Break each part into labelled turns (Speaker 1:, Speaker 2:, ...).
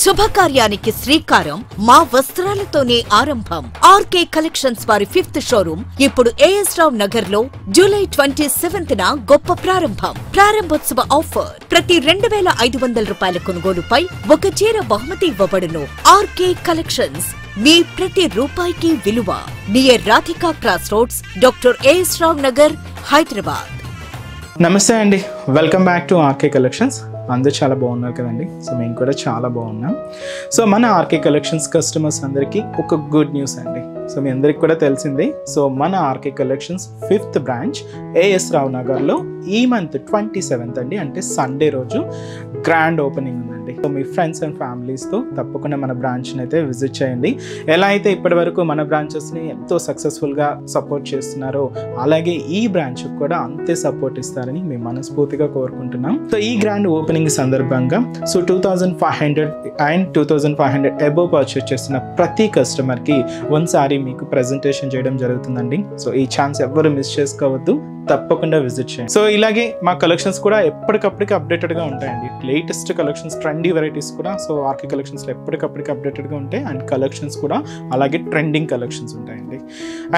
Speaker 1: శుభకార్యానికి శ్రీకారం మా వస్త్రాలతోనే ఆరంభం. ఆర్కే కలెక్షన్స్ వారి 5th షోరూమ్ ఇప్పుడు ఏఎస్ రావు నగర్ లో జూలై 27న గొప్ప ప్రారంభం. ప్రారంభోత్సవ ఆఫర్ ప్రతి 2500 రూపాయల కొనుగోలుపై ఒక చీర బహుమతి ఇవ్వబడును. ఆర్కే కలెక్షన్స్ మీ ప్రతి రూపాయికి విలువ. Near Radhika cross roads, doctor AS Rao Nagar, Hyderabad.
Speaker 2: నమస్తే అండి, welcome back to RK collections. అందరూ చాలా బాగున్నారు కదండి. సో మేము కూడా చాలా బాగున్నాం. సో మన ఆర్కే కలెక్షన్స్ కస్టమర్స్ అందరికీ ఒక గుడ్ న్యూస్ అండి. సో మీ అందరికి కూడా తెలిసిందే. సో మన RK collections 5th branch AS Rao నగర్లో ఈ మంత్ 27th అండి, అంటే సండే రోజు గ్రాండ్ ఓపెనింగ్ ఉందండి. సో మీ ఫ్రెండ్స్ అండ్ ఫ్యామిలీస్తో తప్పకుండా మన బ్రాంచ్ని అయితే విజిట్ చేయండి. ఎలా అయితే ఇప్పటి వరకు మన బ్రాంచెస్ని ఎంతో సక్సెస్ఫుల్గా సపోర్ట్ చేస్తున్నారో అలాగే ఈ బ్రాంచ్ కూడా అంతే సపోర్ట్ ఇస్తారని మేము మనస్ఫూర్తిగా కోరుకుంటున్నాం. సో ఈ గ్రాండ్ ఓపెనింగ్ సందర్భంగా సో 2500 అండ్ 2500 అబోవ్ పర్చేస్ చేసిన ప్రతి కస్టమర్కి ఒకసారి మీకు ప్రెజెంటేషన్ చేయడం జరుగుతుందండి. సో ఈ ఛాన్స్ ఎవరు మిస్ చేసుకోవద్దు, తప్పకుండా విజిట్ చేయండి. సో ఇలాగే మా కలెక్షన్స్ కూడా ఎప్పటికప్పటికి అప్డేటెడ్గా ఉంటాయండి. లేటెస్ట్ కలెక్షన్స్, ట్రెండీ వెరైటీస్ కూడా సో ఆర్కే కలెక్షన్స్లో ఎప్పటికప్పటికి అప్డేటెడ్గా ఉంటాయి. అండ్ కలెక్షన్స్ కూడా అలాగే ట్రెండింగ్ కలెక్షన్స్ ఉంటాయండి.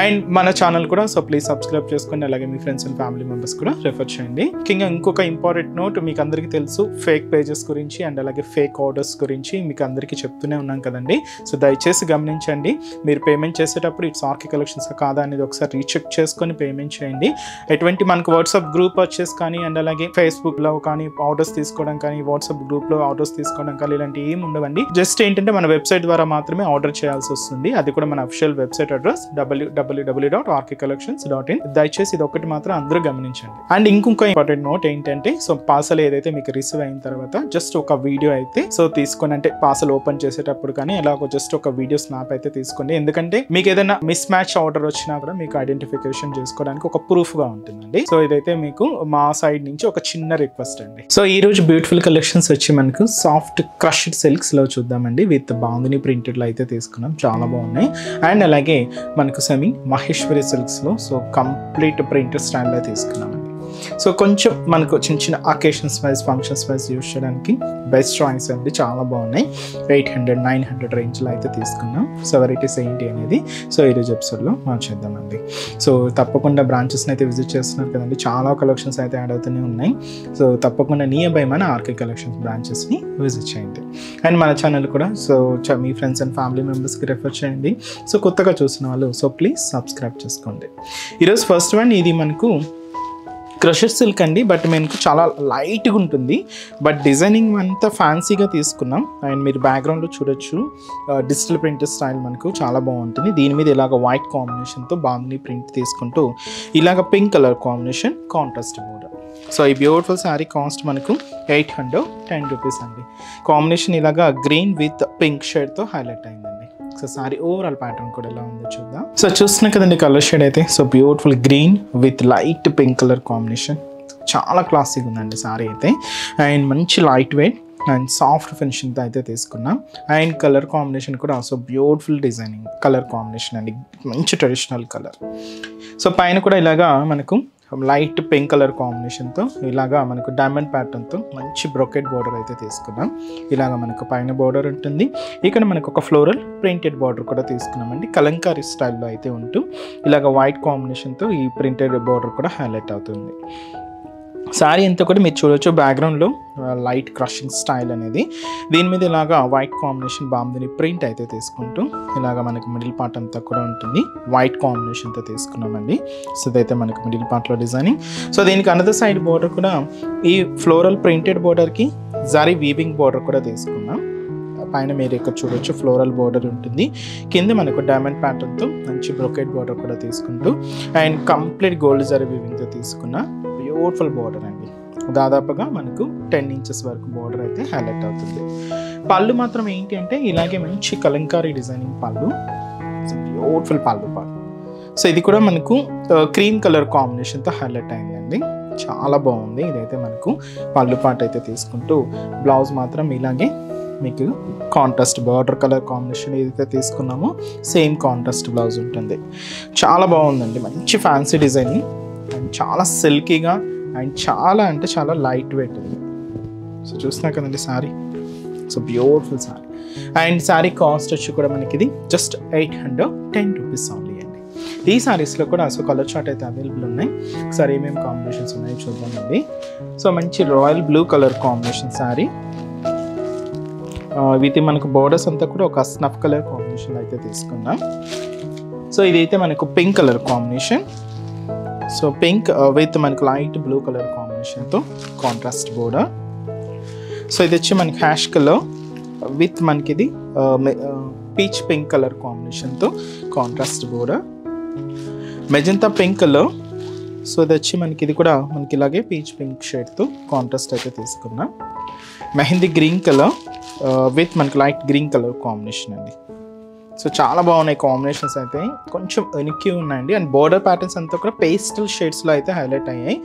Speaker 2: అండ్ మన ఛానల్ కూడా సో ప్లీజ్ సబ్స్క్రైబ్ చేసుకోండి. అలాగే మీ ఫ్రెండ్స్ అండ్ ఫ్యామిలీ మెంబర్స్ కూడా రెఫర్ చేయండి. ముఖ్యంగా ఇంకొక ఇంపార్టెంట్ నోట్, మీకు అందరికీ తెలుసు ఫేక్ పేజెస్ గురించి అండ్ అలాగే ఫేక్ ఆర్డర్స్ గురించి మీకు అందరికీ చెప్తూనే ఉన్నాం కదండి. సో దయచేసి గమనించండి. మీరు పేమెంట్ చేసేటప్పుడు ఇట్స్ ఆర్కే కలెక్షన్స్ కాదా అనేది ఒకసారి రీచెక్ చేసుకొని పేమెంట్ చేయండి. ఎటువంటి మనకు వాట్సాప్ గ్రూప్ పర్చేస్ కానీ అండ్ అలాగే ఫేస్బుక్లో కానీ ఆర్డర్స్ తీసుకోవడం కానీ, వాట్సాప్ గ్రూప్లో ఆర్డర్స్ తీసుకోవడం కానీ ఇలాంటివి ఏమి ఉండవండి. జస్ట్ ఏంటంటే మన వెబ్సైట్ ద్వారా మాత్రమే ఆర్డర్ చేయాల్సి వస్తుంది. అది కూడా మన అఫిషియల్ వెబ్సైట్ అడ్రస్ www.rkcollections.in. దయచేసి ఇది ఒకటి మాత్రం అందరూ గమనించండి. అండ్ ఇంకొక ఇంపార్టెంట్ నోట్ ఏంటంటే సో పార్సల్ ఏదైతే మీకు రిసీవ్ అయిన తర్వాత జస్ట్ ఒక వీడియో అయితే సో తీసుకొని, అంటే పార్సల్ ఓపెన్ చేసేటప్పుడు కానీ ఎలాగో జస్ట్ ఒక వీడియో స్నాప్ అయితే తీసుకోండి. ఎందుకంటే మీకు ఏదైనా మిస్ మ్యాచ్ ఆర్డర్ వచ్చినా కూడా మీకు ఐడెంటిఫికేషన్ చేసుకోవడానికి ఒక ప్రూఫ్ గా ఉంటుందండి. సో ఇదైతే మీకు మా సైడ్ నుంచి ఒక చిన్న రిక్వెస్ట్ అండి. సో ఈ రోజు బ్యూటిఫుల్ కలెక్షన్స్ వచ్చి మనకు సాఫ్ట్ క్రష్డ్ సిల్క్స్ లో చూద్దామండి. విత్ బాందిని ప్రింటెడ్ లో అయితే తీసుకున్నాం, చాలా బాగున్నాయి. అండ్ అలాగే మనకు సెమీ మహేశ్వరి సిల్క్స్ లో సో కంప్లీట్ ప్రింటెడ్ స్టైల్ లో తీసుకున్నామండి. సో కొంచెం మనకు చిన్న చిన్న occasions wise, functions wise use చేయడానికి బెస్ట్ చాయిస్ అండి, చాలా బాగున్నాయి. 800-900 రేంజ్లో అయితే తీసుకున్నాం. సో వెరైటీస్ ఏంటి అనేది సో ఈరోజు ఎపిసోడ్లో మనం చేద్దామండి. సో తప్పకుండా బ్రాంచెస్ని అయితే విజిట్ చేస్తున్నారు కదండి, చాలా కలెక్షన్స్ అయితే యాడ్ అవుతూనే ఉన్నాయి. సో తప్పకుండా నియర్ బై మన ఆర్కే కలెక్షన్స్ బ్రాంచెస్ని విజిట్ చేయండి. అండ్ మన ఛానల్ కూడా సో మీ ఫ్రెండ్స్ అండ్ ఫ్యామిలీ మెంబర్స్కి రెఫర్ చేయండి. సో కొత్తగా చూసిన వాళ్ళు సో ప్లీజ్ సబ్స్క్రైబ్ చేసుకోండి. ఈరోజు ఫస్ట్ వన్ ఇది మనకు క్రషర్ సిల్క్ అండి, బట్ మనకు చాలా లైట్గా ఉంటుంది. బట్ డిజైనింగ్ అంతా ఫ్యాన్సీగా తీసుకున్నాం. అండ్ మీరు బ్యాక్గ్రౌండ్లో చూడొచ్చు డిజిటల్ ప్రింట్ స్టైల్ మనకు చాలా బాగుంటుంది. దీని మీద ఇలాగ వైట్ కాంబినేషన్తో బాగుంది ప్రింట్ తీసుకుంటూ ఇలాగ pink colour combination contrast border. So ఈ బ్యూటిఫుల్ శారీ కాస్ట్ మనకు 810 రూపీస్ అండి. కాంబినేషన్ ఇలాగ గ్రీన్ విత్ పింక్ షేడ్తో హైలైట్ అయిందండి. సో సారీ ఓవరాల్ ప్యాటర్న్ కూడా ఎలా ఉందో చూద్దాం. సో చూస్తున్నాం కదండి కలర్ షేడ్ అయితే so beautiful green with light pink colour combination, చాలా క్లాసిక్ ఉందండి సారీ అయితే. అండ్ మంచి లైట్ వెయిట్ అండ్ సాఫ్ట్ ఫినిషింగ్తో అయితే తీసుకున్నాం. అండ్ కలర్ కాంబినేషన్ కూడా so beautiful designing colour combination అండి, మంచి ట్రెడిషనల్ కలర్. సో పైన కూడా ఇలాగా మనకు లైట్ పింక్ కలర్ కాంబినేషన్తో ఇలాగా మనకు డైమండ్ ప్యాటర్న్తో మంచి బ్రొకెట్ బోర్డర్ అయితే తీసుకున్నాం. ఇలాగ మనకు పైన బోర్డర్ ఉంటుంది, ఇక్కడ మనకు ఒక ఫ్లోరల్ ప్రింటెడ్ బార్డర్ కూడా తీసుకున్నామండి. కలంకారీ స్టైల్లో అయితే ఉంటూ ఇలాగ వైట్ కాంబినేషన్తో ఈ ప్రింటెడ్ బార్డర్ కూడా హైలైట్ అవుతుంది. శారీ అంతా కూడా మీరు చూడవచ్చు బ్యాక్గ్రౌండ్లో లైట్ క్రషింగ్ స్టైల్ అనేది. దీని మీద ఇలాగా వైట్ కాంబినేషన్ బాందిని ప్రింట్ అయితే తీసుకుంటూ ఇలాగ మనకి మిడిల్ పార్ట్ అంతా కూడా ఉంటుంది, వైట్ కాంబినేషన్తో తీసుకున్నామండి. సో ఇదైతే మనకు మిడిల్ పార్ట్లో డిజైనింగ్. సో దీనికి అనదర్ సైడ్ బోర్డర్ కూడా ఈ ఫ్లోరల్ ప్రింటెడ్ బోర్డర్కి జరీ వీవింగ్ బోర్డర్ కూడా తీసుకున్నాం. పైన మీరు ఇక్కడ చూడొచ్చు ఫ్లోరల్ బోర్డర్ ఉంటుంది, కింద మనకు డైమండ్ ప్యాటర్న్తో మంచి బ్రొకెట్ బోర్డర్ కూడా తీసుకుంటూ అండ్ కంప్లీట్ గోల్డ్ జరీ వీవింగ్తో తీసుకున్న బ్యూటిఫుల్ బోర్డర్ అండి. దాదాపుగా మనకు 10 inches వరకు బోర్డర్ అయితే హైలైట్ అవుతుంది. పళ్ళు మాత్రం ఏంటి అంటే ఇలాగే మంచి కలంకారీ డిజైనింగ్ పళ్ళు, బ్యూటిఫుల్ పళ్ళు పాటు. సో ఇది కూడా మనకు క్రీమ్ కలర్ కాంబినేషన్తో హైలైట్ అయిందండి, చాలా బాగుంది. ఇదైతే మనకు పళ్ళు పాటు అయితే తీసుకుంటూ బ్లౌజ్ మాత్రం ఇలాగే మీకు కాంట్రాస్ట్ బార్డర్ కలర్ కాంబినేషన్ ఏదైతే తీసుకున్నామో సేమ్ కాంట్రాస్ట్ బ్లౌజ్ ఉంటుంది. చాలా బాగుందండి, మంచి ఫ్యాన్సీ డిజైనింగ్ అండ్ చాలా సిల్కీగా అండ్ చాలా అంటే చాలా లైట్ వెయిట్ ఉంది. సో చూస్తున్నా కదండి sorry so beautiful sorry. And sorry cost వచ్చి కూడా మనకి ఇది జస్ట్ 810 రూపీస్ ఓన్లీ అండి. ఈ సారీస్లో కూడా సో కలర్ చార్ట్ అయితే అవైలబుల్ ఉన్నాయి. ఒకసారి ఏమేమి కాంబినేషన్స్ ఉన్నాయో చూద్దామండి. సో మంచి royal blue colour combination sorry with మనకు బోర్డర్స్ అంతా కూడా ఒక స్నఫ్ కలర్ కాంబినేషన్ అయితే తీసుకుందాం. సో ఇదైతే మనకు pink colour combination. So pink with మనకు లైట్ బ్లూ కలర్ కాంబినేషన్తో కాంట్రాస్ట్ బోర్డర్. సో ఇది వచ్చి మనకి హ్యాష్ కలర్ విత్ మనకి ఇది పీచ్ పింక్ కలర్ కాంబినేషన్తో contrast border. Magenta pink colour. So ఇది వచ్చి మనకి ఇది కూడా మనకి ఇలాగే పీచ్ పింక్ షేడ్తో కాంట్రాస్ట్ అయితే తీసుకున్నాం. మెహందీ గ్రీన్ కలర్ విత్ మనకి లైట్ గ్రీన్ కలర్ కాంబినేషన్ అండి. సో చాలా బాగున్నాయి కాంబినేషన్స్ అయితే, కొంచెం ఎనిక్కి ఉన్నాయండి. అండ్ బోర్డర్ ప్యాటర్న్స్ అంతా కూడా పేస్టల్ షేడ్స్లో అయితే హైలైట్ అయ్యాయి.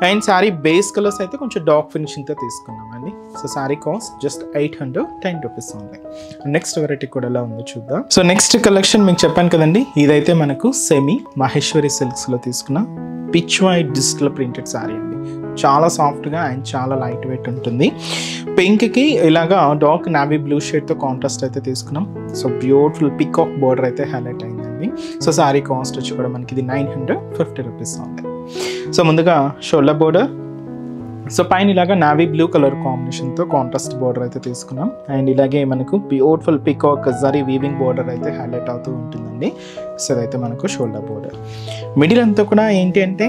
Speaker 2: అండ్ శారీ బేస్ కలర్స్ అయితే కొంచెం డార్క్ ఫినిషింగ్తో తీసుకున్నామండి. So sari cost just 810 rupees ఉంది. నెక్స్ట్ వెరైటీ కూడా ఎలా ఉందో చూద్దాం. సో నెక్స్ట్ కలెక్షన్ మీకు చెప్పాను కదండి, ఇదైతే మనకు సెమీ మహేశ్వరి సిల్క్స్లో తీసుకున్న pitch white digital printed sari అండి. చాలా సాఫ్ట్గా అండ్ చాలా లైట్ వెయిట్ ఉంటుంది. పింక్కి ఇలాగా డార్క్ నావీ బ్లూ షేడ్తో కాంట్రాస్ట్ అయితే తీసుకున్నాం. సో బ్యూటిఫుల్ పికాక్ బోర్డర్ అయితే హైలైట్ అయిందండి. సో శారీ కాస్ట్ వచ్చి కూడా మనకి ఇది 950 రూపీస్ ఉంది. సో ముందుగా షోల్డర్ బోర్డర్. సో పైన ఇలాగా నావీ బ్లూ కలర్ కాంబినేషన్తో కాంట్రాస్ట్ బోర్డర్ అయితే తీసుకున్నాం. అండ్ ఇలాగే మనకు beautiful peacock zari weaving border అయితే హైలైట్ అవుతూ ఉంటుందండి. సో అదైతే మనకు షోల్డర్ బోర్డర్. మిడిల్ అంతా కూడా ఏంటి అంటే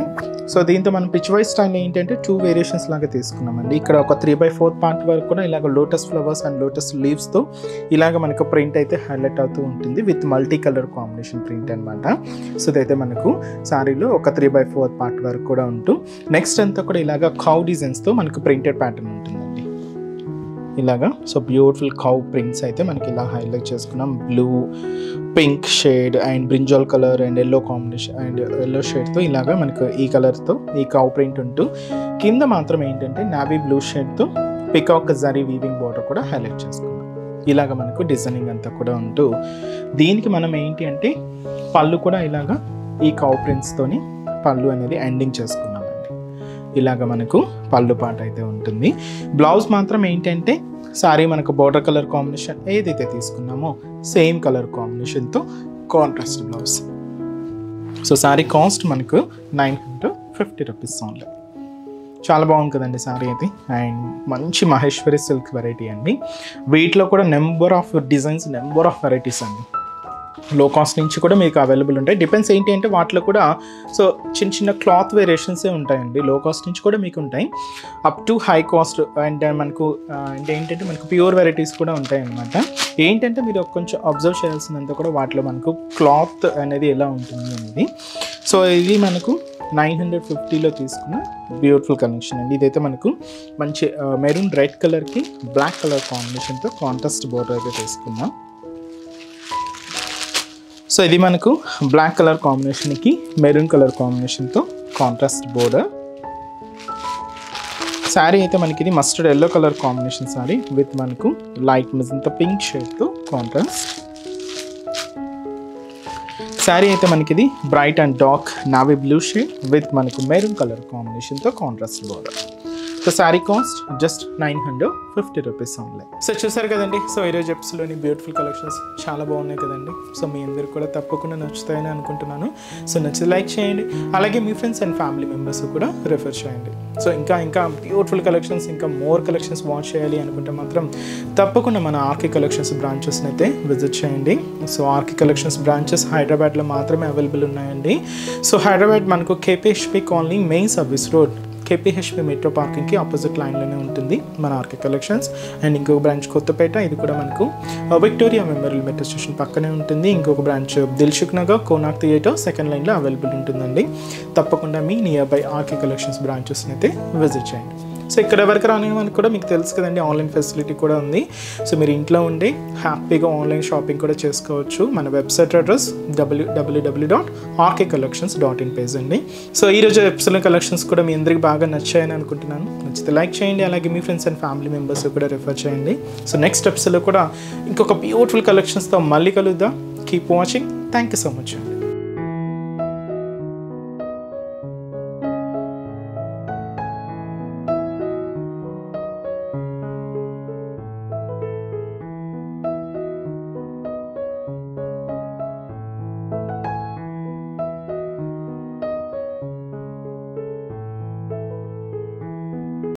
Speaker 2: సో దీంతో మనం పిచ్ వైజ్ స్టైల్ ఏంటంటే 2 వేరియేషన్స్ లాగా తీసుకున్నామండి. ఇక్కడ ఒక 3/4 పార్ట్ వరకు కూడా ఇలాగ లోటస్ ఫ్లవర్స్ అండ్ లోటస్ లీవ్స్తో ఇలాగ మనకు ప్రింట్ అయితే హైలైట్ అవుతూ ఉంటుంది with multi colour combination print అనమాట. సో ఇదైతే మనకు శారీలో ఒక 3/4 పార్ట్ వరకు కూడా ఉంటూ నెక్స్ట్ అంతా కూడా ఇలాగ కౌ డిజైన్స్తో మనకు ప్రింటెడ్ ప్యాటర్న్ ఉంటుందండి ఇలాగా. సో బ్యూటిఫుల్ కౌ ప్రింట్స్ అయితే మనకి ఇలా హైలైట్ చేసుకున్నాం. Blue, pink shade and brinjal colour and yellow combination and yellow షేడ్తో ఇలాగా మనకు ఈ కలర్తో ఈ కౌ ప్రింట్ ఉంటూ కింద మాత్రం ఏంటంటే నావీ బ్లూ షేడ్తో పికాక్ జరీ వీవింగ్ బోర్డర్ కూడా హైలైట్ చేసుకున్నాం. ఇలాగ మనకు డిజైనింగ్ అంతా కూడా ఉంటూ దీనికి మనం ఏంటి అంటే పళ్ళు కూడా ఇలాగా ఈ కౌ ప్రింట్స్తోని పళ్ళు అనేది ఎండింగ్ చేసుకున్నామండి. ఇలాగ మనకు పళ్ళు పాట అయితే ఉంటుంది. బ్లౌజ్ మాత్రం ఏంటంటే సారీ మనకు బోర్డర్ కలర్ కాంబినేషన్ ఏదైతే తీసుకున్నామో సేమ్ కలర్ కాంబినేషన్తో contrast blouse. So sorry cost మనకు 950 రూపీస్ ఓన్లీ. చాలా బాగుంది కదండి సారీ అయితే. అండ్ మంచి మహేశ్వరి సిల్క్ వెరైటీ అండి. వీటిలో కూడా number of designs, number of varieties అండి. లో కాస్ట్ నుంచి కూడా మీకు అవైలబుల్ ఉంటాయి. డిపెండ్స్ ఏంటి అంటే వాటిలో కూడా సో చిన్న చిన్న క్లాత్ వేరియేషన్సే ఉంటాయండి. లో కాస్ట్ నుంచి కూడా మీకు ఉంటాయి up to high cost. And మనకు అంటే ఏంటంటే మనకు ప్యూర్ వెరైటీస్ కూడా ఉంటాయి అన్నమాట. ఏంటంటే మీరు కొంచెం అబ్జర్వ్ చేయాల్సిందంతా కూడా వాటిలో మనకు క్లాత్ అనేది ఎలా ఉంటుంది అనేది. సో ఇది మనకు 950లో తీసుకున్న బ్యూటిఫుల్ కలెక్షన్ అండి. ఇదైతే మనకు మంచి మెరూన్ రెడ్ కలర్కి బ్లాక్ కలర్ కాంబినేషన్తో కాంట్రాస్ట్ బోర్డర్ అయితే తీసుకున్నాం. సో ఇది మనకు బ్లాక్ కలర్ కాంబినేషన్కి మెరూన్ కలర్ కాంబినేషన్తో కాంట్రాస్ట్ బోర్డర్. శారీ అయితే మనకి ఇది mustard yellow colour combination sari with మనకు లైట్ మెజంతా పింక్ షేడ్తో కాంట్రాస్ట్. శారీ అయితే మనకి ఇది bright and dark navy blue shade with మనకు మెరూన్ కలర్ కాంబినేషన్తో contrast border. So sari cost just 950 rupees only. So చూసారు కదండి. సో ఈరోజు ఎపిసోడ్లోని బ్యూటిఫుల్ కలెక్షన్స్ చాలా బాగున్నాయి కదండి. సో మీ అందరికి కూడా తప్పకుండా నచ్చుతాయని అనుకుంటున్నాను. సో నచ్చితే లైక్ చేయండి, అలాగే మీ ఫ్రెండ్స్ అండ్ ఫ్యామిలీ మెంబర్స్ కూడా రిఫర్ చేయండి. సో ఇంకా బ్యూటిఫుల్ కలెక్షన్స్, ఇంకా మోర్ కలెక్షన్స్ వాచ్ చేయాలి అనుకుంటే మాత్రం తప్పకుండా మన ఆర్కే కలెక్షన్స్ బ్రాంచెస్ని అయితే విజిట్ చేయండి. సో ఆర్కే కలెక్షన్స్ బ్రాంచెస్ హైదరాబాద్లో మాత్రమే అవైలబుల్ ఉన్నాయండి. సో హైదరాబాద్ మనకు KPHB colony main service road KPHB metro పార్కింగ్కి ఆపోజిట్ లైన్లోనే ఉంటుంది మన ఆర్కే కలెక్షన్స్. అండ్ ఇంకొక బ్రాంచ్ కొత్తపేట, ఇది కూడా మనకు విక్టోరియా మెమోరియల్ మెట్రో స్టేషన్ పక్కనే ఉంటుంది. ఇంకొక branch Dilsukh Nagar Konark theatre second లైన్లో అవైలబుల్ ఉంటుందండి. తప్పకుండా మీ నియర్ బై ఆర్కే కలెక్షన్స్ బ్రాంచెస్ని అయితే విజిట్ చేయండి. సో ఇక్కడ వరకు రాని మనకు కూడా మీకు తెలుసు కదండి, ఆన్లైన్ ఫెసిలిటీ కూడా ఉంది. సో మీరు ఇంట్లో ఉండి హ్యాపీగా ఆన్లైన్ షాపింగ్ కూడా చేసుకోవచ్చు. మన వెబ్సైట్ అడ్రస్ www.rkcollections.in పేజ్ అండి. సో ఈరోజు ఎపిసోడ్ కలెక్షన్స్ కూడా మీ అందరికి బాగా నచ్చాయని అనుకుంటున్నాను. నచ్చితే లైక్ చేయండి, అలాగే మీ ఫ్రెండ్స్ అండ్ ఫ్యామిలీ మెంబర్స్ కూడా రిఫర్ చేయండి. సో నెక్స్ట్ ఎపిసోడ్లో కూడా ఇంకొక బ్యూటిఫుల్ కలెక్షన్స్తో మళ్ళీ కలుద్దాం. Keep watching. Thank you so much అండి.